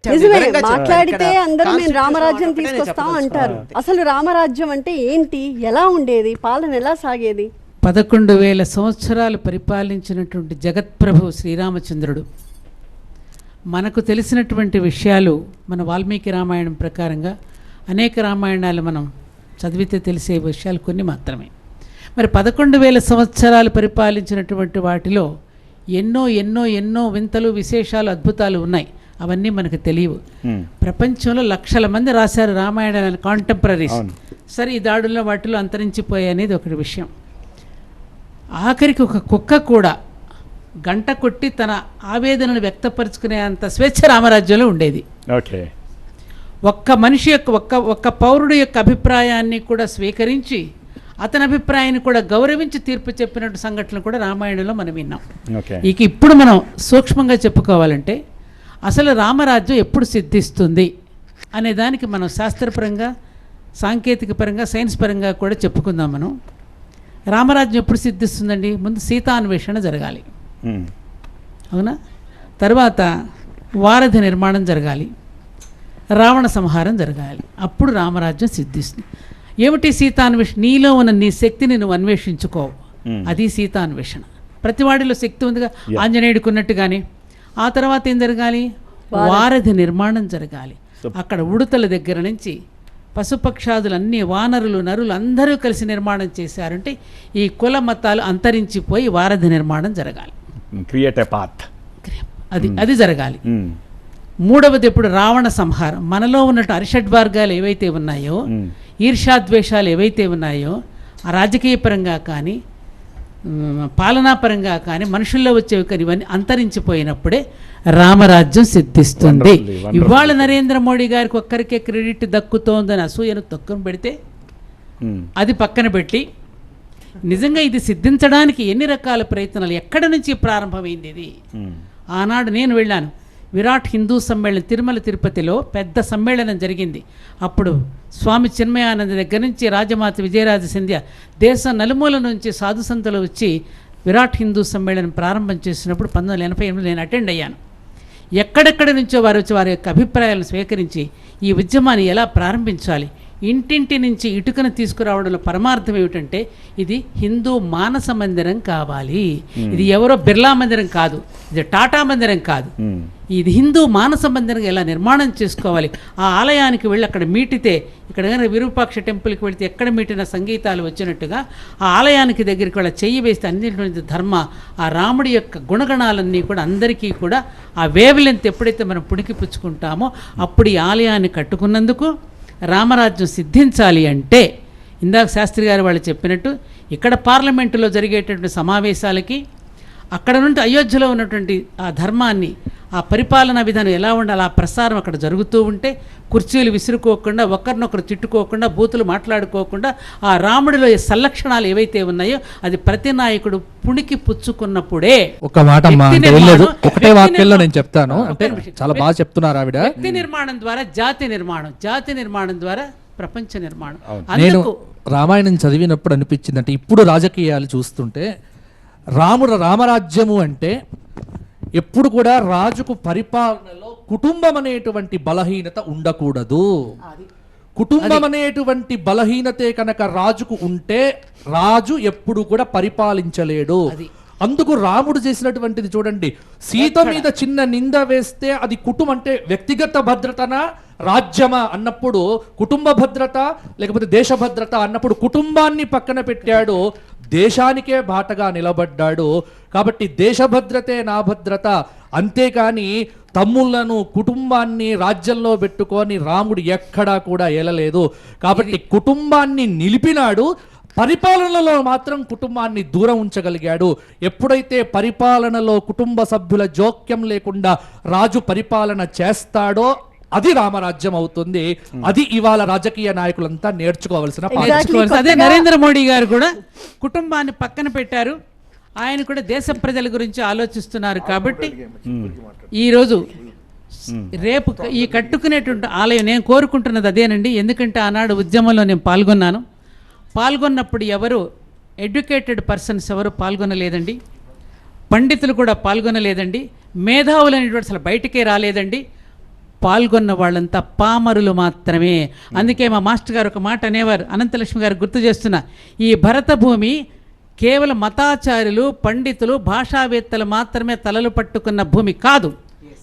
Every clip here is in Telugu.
మాట్లాడితే అందరూ మేము రామరాజ్యం తీసుకొస్తాం అంటారు. అసలు రామరాజ్యం అంటే ఏంటి, ఎలా ఉండేది, పాలన ఎలా సాగేది? 11,000 సంవత్సరాలు పరిపాలించినటువంటి జగత్ప్రభు శ్రీరామచంద్రుడు మనకు తెలిసినటువంటి విషయాలు మన వాల్మీకి రామాయణం ప్రకారంగా అనేక రామాయణాలు మనం చదివితే తెలిసే విషయాలు కొన్ని మాత్రమే. మరి 11,000 సంవత్సరాలు పరిపాలించినటువంటి వాటిలో ఎన్నో ఎన్నో ఎన్నో వింతలు, విశేషాలు, అద్భుతాలు ఉన్నాయి. అవన్నీ మనకు తెలియవు. ప్రపంచంలో లక్షల మంది రాశారు రామాయణాన్ని, కాంటెంపరీస్. సరే, ఈ దాడుల్లో వాటిలో అంతరించిపోయాయి అనేది ఒకటి విషయం. ఆఖరికి ఒక కుక్క కూడా గంట కొట్టి తన ఆవేదనను వ్యక్తపరుచుకునే అంత స్వేచ్ఛ రామరాజ్యంలో ఉండేది. ఓకే, ఒక్క మనిషి యొక్క ఒక్క పౌరుడు యొక్క అభిప్రాయాన్ని కూడా స్వీకరించి అతని అభిప్రాయాన్ని కూడా గౌరవించి తీర్పు చెప్పినట్టు సంఘటనలు కూడా రామాయణంలో మనం విన్నాం. ఇక ఇప్పుడు మనం సూక్ష్మంగా చెప్పుకోవాలంటే అసలు రామరాజ్యం ఎప్పుడు సిద్ధిస్తుంది అనే దానికి మనం శాస్త్రపరంగా, సాంకేతిక పరంగా, సైన్స్ పరంగా కూడా చెప్పుకుందాం. మనం రామరాజ్యం ఎప్పుడు సిద్ధిస్తుందండి? ముందు సీతాన్వేషణ జరగాలి, అవునా? తర్వాత వారధి నిర్మాణం జరగాలి, రావణ సంహారం జరగాలి, అప్పుడు రామరాజ్యం సిద్ధిస్తుంది. ఏమిటి సీతాన్వేషణ? నీలో ఉన్న నీ శక్తిని నువ్వు అన్వేషించుకో, అది సీతాన్వేషణ. ప్రతివాడిలో శక్తి ఉందిగా, ఆంజనేయుడికి ఉన్నట్టుగానే. ఆ తర్వాత ఏం జరగాలి? వారధి నిర్మాణం జరగాలి. అక్కడ ఉడతల దగ్గర నుంచి పశుపక్షాదులన్నీ, వానరులు, నరులు అందరూ కలిసి నిర్మాణం చేశారంటే ఈ కుల మతాలు అంతరించిపోయి వారధి నిర్మాణం జరగాలి. క్రియేట్ ఎ పాత్, అది జరగాలి. మూడవది ఎప్పుడు? రావణ సంహారం. మనలో ఉన్నట్టు అరిషడ్వర్గాలు ఏవైతే ఉన్నాయో, ఈర్ష్యాద్వేషాలు ఏవైతే ఉన్నాయో, ఆ రాజకీయ పరంగా కానీ పాలనాపరంగా కానీ మనుషుల్లో వచ్చేవి కానీ ఇవన్నీ అంతరించిపోయినప్పుడే రామరాజ్యం సిద్ధిస్తుంది. ఇవాళ నరేంద్ర మోడీ గారికి ఒక్కరికే క్రెడిట్ దక్కుతోందని అసూయను తక్కువ పెడితే అది పక్కన పెట్టి నిజంగా ఇది సిద్ధించడానికి ఎన్ని రకాల ప్రయత్నాలు, ఎక్కడి నుంచి ప్రారంభమైంది ఇది? ఆనాడు నేను వెళ్ళాను, విరాట్ హిందూ సమ్మేళనం తిరుమల తిరుపతిలో పెద్ద సమ్మేళనం జరిగింది. అప్పుడు స్వామి చిన్మయానంద దగ్గర నుంచి రాజమాత విజయరాజ సింధ్య, దేశం నలుమూల నుంచి సాధు సంతులు వచ్చి విరాట్ హిందూ సమ్మేళనం ప్రారంభం చేసినప్పుడు 1988 నేను అటెండ్ అయ్యాను. ఎక్కడెక్కడి నుంచో వారు వచ్చి వారి యొక్క అభిప్రాయాలను స్వీకరించి ఈ ఉద్యమాన్ని ఎలా ప్రారంభించాలి, ఇంటింటి నుంచి ఇటుకను తీసుకురావడంలో పరమార్థం ఏమిటంటే ఇది హిందూ మానస మందిరం కావాలి. ఇది ఎవరో బిర్లా మందిరం కాదు, ఇది టాటా మందిరం కాదు, ఇది హిందూ మానస మందిరం ఎలా నిర్మాణం చేసుకోవాలి. ఆ ఆలయానికి వెళ్ళి అక్కడ మీటితే, ఇక్కడ విరూపాక్ష టెంపుల్కి వెళితే ఎక్కడ మీటిన సంగీతాలు వచ్చినట్టుగా ఆ ఆలయానికి దగ్గరికి వెళ్ళి చెయ్యి వేస్తే అన్నింటి ధర్మ, ఆ రాముడి యొక్క గుణగణాలన్నీ కూడా అందరికీ కూడా ఆ వేవ్ లెంత్ ఎప్పుడైతే మనం పుణికి పుచ్చుకుంటామో అప్పుడు ఈ ఆలయాన్ని కట్టుకున్నందుకు రామరాజ్యం సిద్ధించాలి అంటే ఇందాక శాస్త్రి గారు వాళ్ళు చెప్పినట్టు ఇక్కడ పార్లమెంటులో జరిగేటటువంటి సమావేశాలకి, అక్కడ నుండి అయోధ్యలో ఉన్నటువంటి ఆ ధర్మాన్ని, ఆ పరిపాలనా విధానం ఎలా ఉండాలి, ఆ ప్రసారం అక్కడ జరుగుతూ ఉంటే కుర్చీలు విసురుకోకుండా, ఒకరినొకరు తిట్టుకోకుండా, బూతులు మాట్లాడుకోకుండా ఆ రాముడిలో సల్లక్షణాలు ఏవైతే ఉన్నాయో అది ప్రతి నాయకుడు పుణికి పుచ్చుకున్నప్పుడే. ఒక మాట ఒకటే వాక్యంలో నేను చెప్తాను, అంటే చాలా బాగా చెప్తున్నారు ఆవిడ. వ్యక్తి నిర్మాణం ద్వారా జాతి నిర్మాణం, జాతి నిర్మాణం ద్వారా ప్రపంచ నిర్మాణం. నేను రామాయణం చదివినప్పుడు అనిపించింది, అంటే ఇప్పుడు రాజకీయాలు చూస్తుంటే రామరాజ్యము అంటే ఎప్పుడు కూడా రాజుకు పరిపాలనలో కుటుంబం అనేటువంటి బలహీనత ఉండకూడదు. కుటుంబం అనేటువంటి బలహీనతే కనుక రాజుకు ఉంటే రాజు ఎప్పుడు కూడా పరిపాలించలేడు. అందుకు రాముడు చేసినటువంటిది చూడండి, సీత మీద చిన్న నింద వేస్తే అది కుటుంబం అంటే వ్యక్తిగత భద్రతనా రాజ్యమా అన్నప్పుడు కుటుంబ భద్రత, లేకపోతే దేశ భద్రత అన్నప్పుడు కుటుంబాన్ని పక్కన పెట్టాడు, దేశానికే బాటగా నిలబడ్డాడు. కాబట్టి దేశ భద్రతే నా భద్రత, అంతేకాని తమ్ముళ్లను కుటుంబాన్ని రాజ్యంలో పెట్టుకొని రాముడు ఎక్కడా కూడా ఏలలేదు. కాబట్టి కుటుంబాన్ని నిలిపినాడు, పరిపాలనలో మాత్రం కుటుంబాన్ని దూరం ఉంచగలిగాడు. ఎప్పుడైతే పరిపాలనలో కుటుంబ సభ్యుల జోక్యం లేకుండా రాజు పరిపాలన చేస్తాడో అది రామరాజ్యం అవుతుంది. అది ఇవాళ రాజకీయ నాయకులంతా నేర్చుకోవాల్సిన. అదే నరేంద్ర మోడీ గారు కూడా కుటుంబాన్ని పక్కన పెట్టారు, ఆయన కూడా దేశ ప్రజల గురించి ఆలోచిస్తున్నారు. కాబట్టి ఈరోజు రేపు ఈ కట్టుకునేటువంటి ఆలయం నేను కోరుకుంటున్నది అదేనండి. ఎందుకంటే ఆనాడు ఉద్యమంలో నేను పాల్గొన్నప్పుడు ఎవరు ఎడ్యుకేటెడ్ పర్సన్స్ ఎవరు పాల్గొనలేదండి, పండితులు కూడా పాల్గొనలేదండి, మేధావులు అనేటువంటి అసలు బయటికే రాలేదండి. పాల్గొన్న వాళ్ళంతా పామరులు మాత్రమే. అందుకే మా మాస్టర్ గారు ఒక మాట అనేవారు, అనంతలక్ష్మి గారు గుర్తు చేస్తున్నా, ఈ భరత భూమి కేవలం మతాచార్యులు, పండితులు, భాషావేత్తలు మాత్రమే తలలు పట్టుకున్న భూమి కాదు,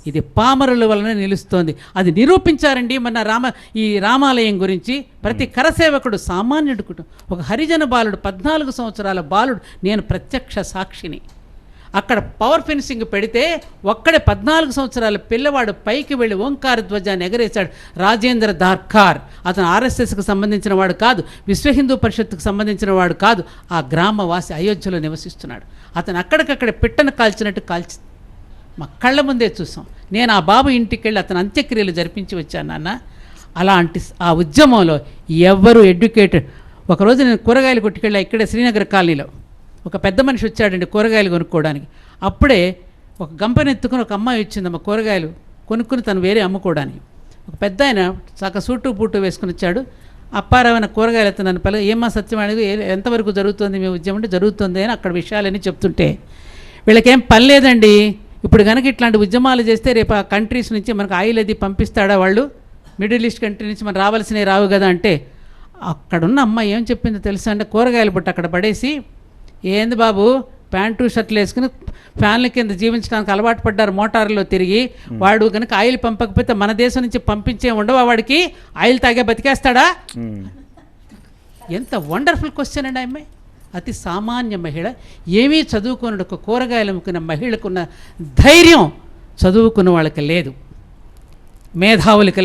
ఇది పామరుల వలన నిలుస్తోంది. అది నిరూపించారండి మన ఈ రామాలయం గురించి. ప్రతి కరసేవకుడు సామాన్యుడు, ఒక హరిజన బాలుడు, 14 సంవత్సరాల బాలుడు, నేను ప్రత్యక్ష సాక్షిని. అక్కడ పవర్ ఫెన్సింగ్ పెడితే ఒక్కడే 14 సంవత్సరాల పిల్లవాడు పైకి వెళ్ళి ఓంకార ధ్వజాన్ని ఎగరేశాడు. రాజేంద్ర ధార్కార్, అతను ఆర్ఎస్ఎస్కి సంబంధించిన వాడు కాదు, విశ్వ హిందూ పరిషత్తుకు సంబంధించిన వాడు కాదు, ఆ గ్రామవాసి, అయోధ్యలో నివసిస్తున్నాడు. అతను అక్కడికక్కడ పిట్టను కాల్చినట్టు కాల్చి మా కళ్ళ ముందే చూసాం. నేను ఆ బాబు ఇంటికి వెళ్ళి అతను అంత్యక్రియలు జరిపించి వచ్చాను నాన్న. అలాంటి ఆ ఉద్యమంలో ఎవరు ఎడ్యుకేటెడ్. ఒకరోజు నేను కూరగాయలు కొట్టుకెళ్ళా, ఇక్కడే శ్రీనగర్ కాలనీలో ఒక పెద్ద మనిషి వచ్చాడండి కూరగాయలు కొనుక్కోవడానికి. అప్పుడే ఒక గంపని ఎత్తుకుని ఒక అమ్మాయి వచ్చిందమ్మ కూరగాయలు కొనుక్కుని తను వేరే అమ్ముకోవడానికి. ఒక పెద్ద ఆయన సగ సూటు బూటు వేసుకుని వచ్చాడు. అప్పారావైన కూరగాయలు ఎత్తున్నాను పిల్ల, ఏమా సత్యం అడిగి ఎంతవరకు జరుగుతుంది మీ ఉద్యమం అంటే జరుగుతుంది అని అక్కడ విషయాలని చెప్తుంటే, వీళ్ళకేం పని లేదండి, ఇప్పుడు కనుక ఇట్లాంటి ఉద్యమాలు చేస్తే రేపు ఆ కంట్రీస్ నుంచి మనకు ఆయిల్ అది పంపిస్తాడా వాళ్ళు, మిడిల్ ఈస్ట్ కంట్రీ నుంచి మనం రావాల్సినవి రావు కదా అంటే, అక్కడున్న అమ్మాయి ఏం చెప్పిందో తెలుసా అంటే, కూరగాయలు పుట్టి అక్కడ పడేసి, ఏంది బాబు ప్యాంటు షర్ట్లు వేసుకుని ఫ్యాన్ల కింద జీవించడానికి అలవాటు పడ్డారు మోటార్లో తిరిగి, వాడు కనుక ఆయిల్ పంపకపోతే మన దేశం నుంచి పంపించే ఉండవా, వాడికి ఆయిల్ తాగే బతికేస్తాడా? ఎంత వండర్ఫుల్ క్వశ్చన్ అండి అమ్మాయి. అతి సామాన్య మహిళ, ఏమీ చదువుకున్న ఒక కూరగాయలు అమ్ముకున్న మహిళకున్న ధైర్యం చదువుకున్న వాళ్ళకి లేదు, మేధావులకి